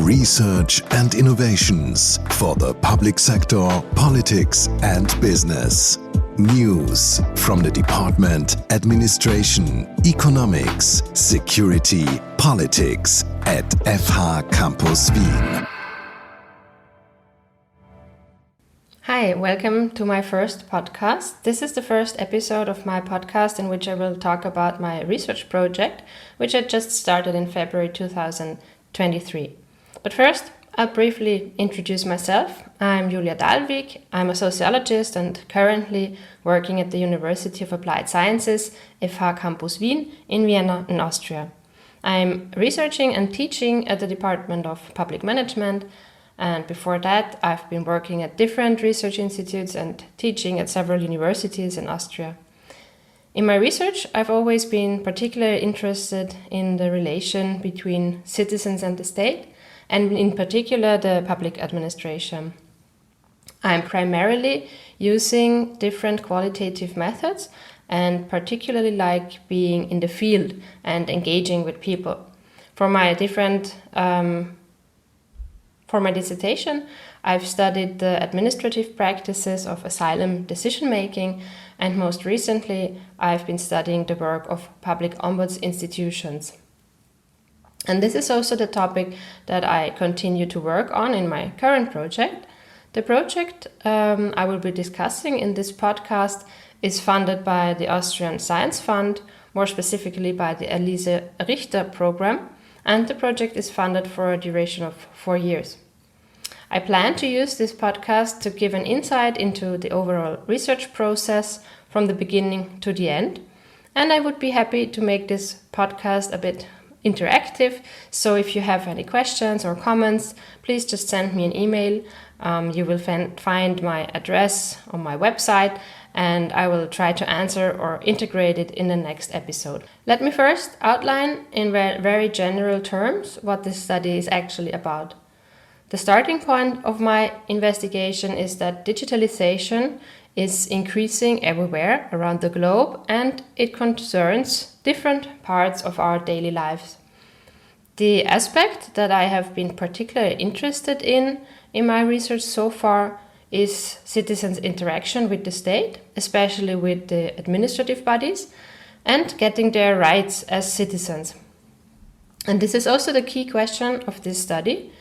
Research and innovations for the public sector, politics and business. News from the department, administration, economics, security, politics at FH Campus Wien. Hi, welcome to my first podcast. This is the first episode of my podcast in which I will talk about my research project, which I just started in February 2023. But first, I'll briefly introduce myself. I'm Julia Dalvik. I'm a sociologist and currently working at the University of Applied Sciences, FH Campus Wien, in Vienna, in Austria. I'm researching and teaching at the Department of Public Management, and before that, I've been working at different research institutes and teaching at several universities in Austria. In my research, I've always been particularly interested in the relation between citizens and the state, and in particular the public administration. I'm primarily using different qualitative methods and particularly like being in the field and engaging with people. For my dissertation, I've studied the administrative practices of asylum decision-making, and most recently, I've been studying the work of public ombuds institutions. And this is also the topic that I continue to work on in my current project. The project I will be discussing in this podcast is funded by the Austrian Science Fund, more specifically by the Elise Richter program, and the project is funded for a duration of 4 years. I plan to use this podcast to give an insight into the overall research process from the beginning to the end, and I would be happy to make this podcast a bit interactive, so if you have any questions or comments, please just send me an email. You will find my address on my website, and I will try to answer or integrate it in the next episode. Let me first outline in very general terms what this study is actually about. The starting point of my investigation is that digitalization is increasing everywhere around the globe, and it concerns different parts of our daily lives. The aspect that I have been particularly interested in my research so far is citizens' interaction with the state, especially with the administrative bodies, and getting their rights as citizens. And this is also the key question of this study.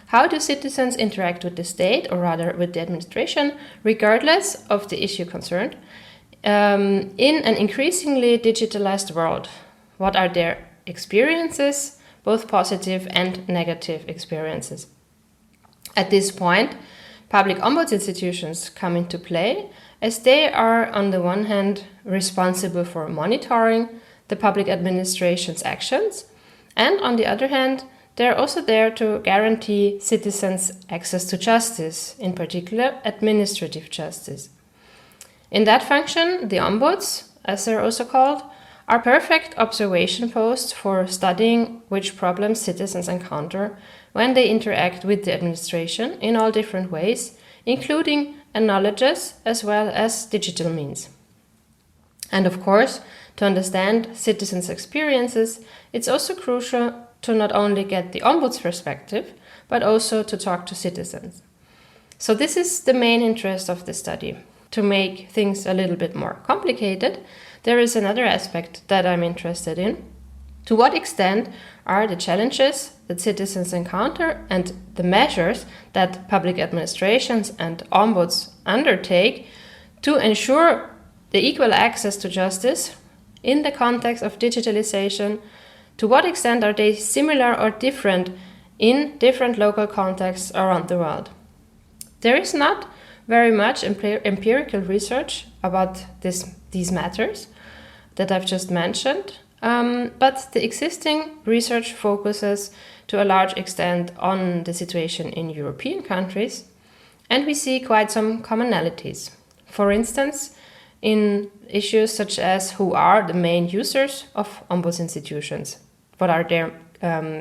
How do citizens interact with the state, or rather with the administration, regardless of the issue concerned, in an increasingly digitalized world? What are their experiences, both positive and negative experiences? At this point, public ombuds institutions come into play, as they are, on the one hand, responsible for monitoring the public administration's actions, and on the other hand, they're also there to guarantee citizens access to justice, in particular administrative justice. In that function, the ombuds, as they're also called, are perfect observation posts for studying which problems citizens encounter when they interact with the administration in all different ways, including analogues as well as digital means. And of course, to understand citizens' experiences, it's also crucial to not only get the ombuds' perspective, but also to talk to citizens. So this is the main interest of the study. To make things a little bit more complicated, there is another aspect that I'm interested in. To what extent are the challenges that citizens encounter and the measures that public administrations and ombuds undertake to ensure the equal access to justice in the context of digitalization? To what extent are they similar or different in different local contexts around the world? There is not very much empirical research about these matters that I've just mentioned, but the existing research focuses to a large extent on the situation in European countries, and we see quite some commonalities. For instance, in issues such as who are the main users of ombuds institutions, what are their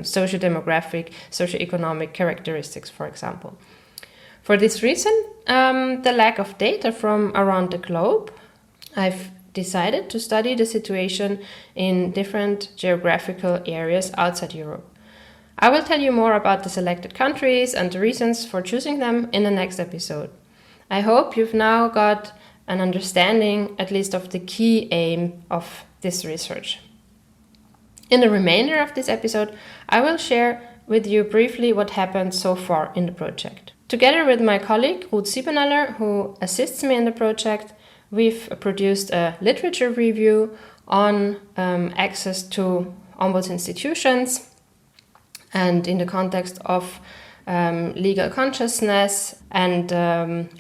socio-demographic, socio-economic characteristics, for example. For this reason, the lack of data from around the globe, I've decided to study the situation in different geographical areas outside Europe. I will tell you more about the selected countries and the reasons for choosing them in the next episode. I hope you've now got an understanding, at least of the key aim of this research. In the remainder of this episode, I will share with you briefly what happened so far in the project. Together with my colleague Ruth Siebenaller, who assists me in the project, we've produced a literature review on access to ombuds institutions and in the context of legal consciousness and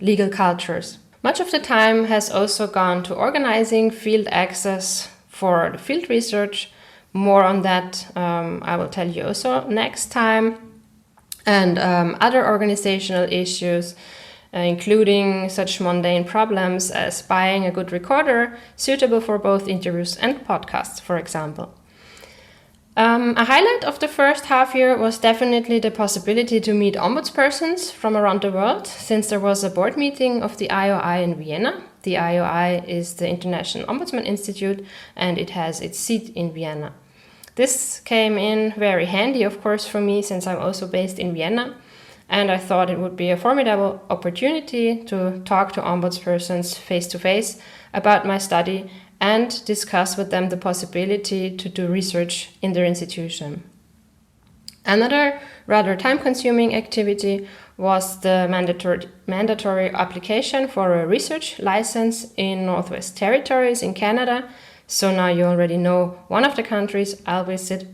legal cultures. Much of the time has also gone to organizing field access for the field research. More on that I will tell you also next time. And other organizational issues, including such mundane problems as buying a good recorder suitable for both interviews and podcasts, for example. A highlight of the first half year was definitely the possibility to meet ombudspersons from around the world, since there was a board meeting of the IOI in Vienna. The IOI is the International Ombudsman Institute, and it has its seat in Vienna. This came in very handy, of course, for me, since I'm also based in Vienna, and I thought it would be a formidable opportunity to talk to ombudspersons face-to-face about my study and discuss with them the possibility to do research in their institution. Another rather time-consuming activity was the mandatory application for a research license in Northwest Territories in Canada. So now you already know one of the countries I'll visit.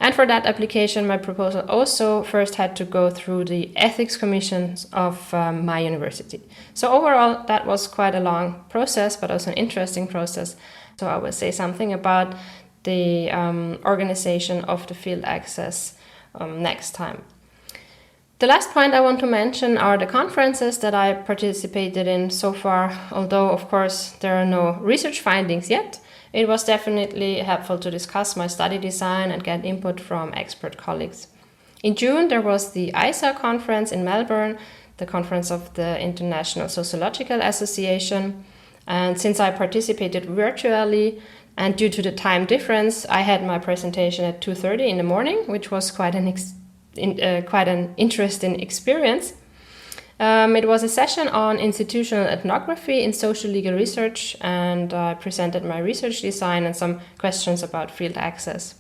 And for that application, my proposal also first had to go through the ethics commissions of my university. So overall, that was quite a long process, but also an interesting process. So I will say something about the organization of the field access next time. The last point I want to mention are the conferences that I participated in so far. Although, of course, there are no research findings yet, it was definitely helpful to discuss my study design and get input from expert colleagues. In June, there was the ISA conference in Melbourne, the conference of the International Sociological Association. And since I participated virtually and due to the time difference, I had my presentation at 2:30 in the morning, which was quite an interesting experience. It was a session on institutional ethnography in social legal research, and I presented my research design and some questions about field access.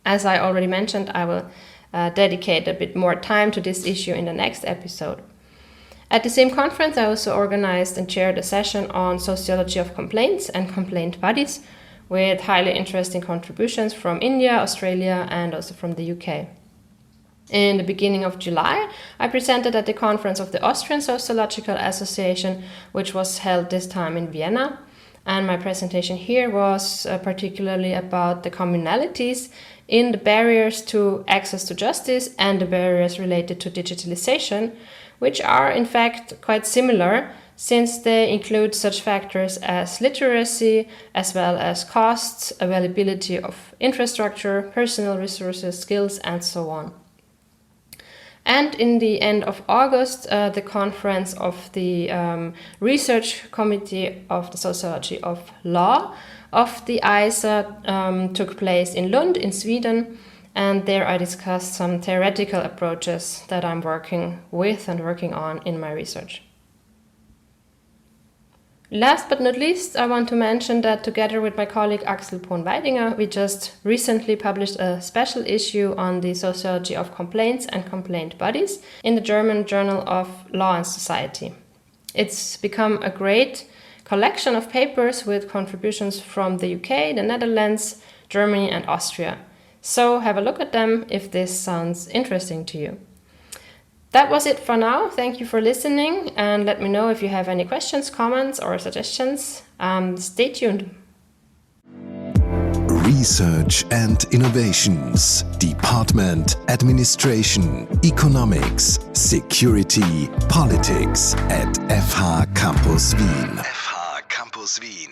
As I already mentioned, I will dedicate a bit more time to this issue in the next episode. At the same conference, I also organized and chaired a session on sociology of complaints and complaint bodies, with highly interesting contributions from India, Australia, and also from the UK. In the beginning of July, I presented at the conference of the Austrian Sociological Association, which was held this time in Vienna. And my presentation here was particularly about the commonalities in the barriers to access to justice and the barriers related to digitalization, which are in fact quite similar, since they include such factors as literacy, as well as costs, availability of infrastructure, personal resources, skills, and so on. And in the end of August, the conference of the Research Committee of the Sociology of Law of the ISA took place in Lund in Sweden, and there I discussed some theoretical approaches that I'm working with and working on in my research. Last but not least, I want to mention that together with my colleague Axel Pohn-Weidinger, we just recently published a special issue on the sociology of complaints and complaint bodies in the German Journal of Law and Society. It's become a great collection of papers with contributions from the UK, the Netherlands, Germany, and Austria. So have a look at them if this sounds interesting to you. That was it for now. Thank you for listening, and let me know if you have any questions, comments, or suggestions. Stay tuned. Research and Innovations, Department, Administration, Economics, Security, Politics at FH Campus Wien. FH Campus Wien.